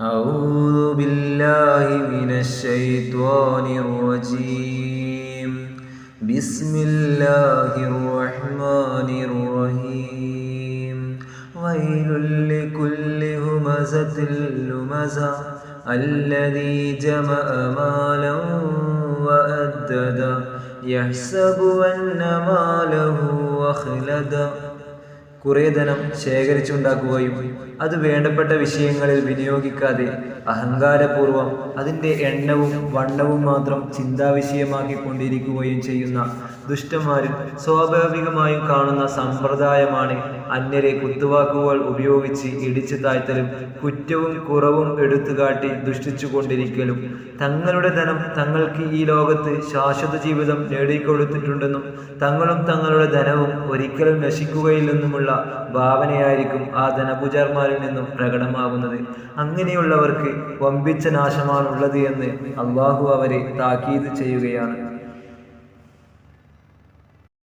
أعوذ بالله من الشيطان الرجيم بسم الله الرحمن الرحيم ويل لكل همزة لمزة الذي جمع مالا وعدده يحسب أن ماله أخلده കുറേ ധനം ശേഖരിച്ചുണ്ടാക്കുകയും അത് വേണ്ടപ്പെട്ട വിഷയങ്ങളിൽ വിനിയോഗിക്കാതെ അഹങ്കാരപൂർവം അതിൻ്റെ എണ്ണവും വണ്ണവും മാത്രം ചിന്താവിഷയമാക്കിക്കൊണ്ടിരിക്കുകയും ചെയ്യുന്ന ദുഷ്ടന്മാരിൽ സ്വാഭാവികമായും കാണുന്ന സമ്പ്രദായമാണ് അന്യരെ കുത്തുവാക്കുകൾ ഉപയോഗിച്ച് ഇടിച്ചു താഴ്ത്തലും കുറ്റവും കുറവും എടുത്തുകാട്ടി ദുഷിച്ചു കൊണ്ടിരിക്കലും തങ്ങളുടെ ധനം തങ്ങൾക്ക് ഈ ലോകത്ത് ശാശ്വത ജീവിതം നേടിക്കൊടുത്തിട്ടുണ്ടെന്നും തങ്ങളും തങ്ങളുടെ ധനവും ഒരിക്കലും നശിക്കുകയില്ലെന്നുമുള്ള ഭാവനയായിരിക്കും ആ ധനപൂജാർമാരിൽ നിന്നും പ്രകടമാകുന്നത്. അങ്ങനെയുള്ളവർക്ക് വമ്പിച്ച നാശമാണുള്ളത് എന്ന് അള്ളാഹു അവരെ താക്കീത് ചെയ്യുകയാണ്.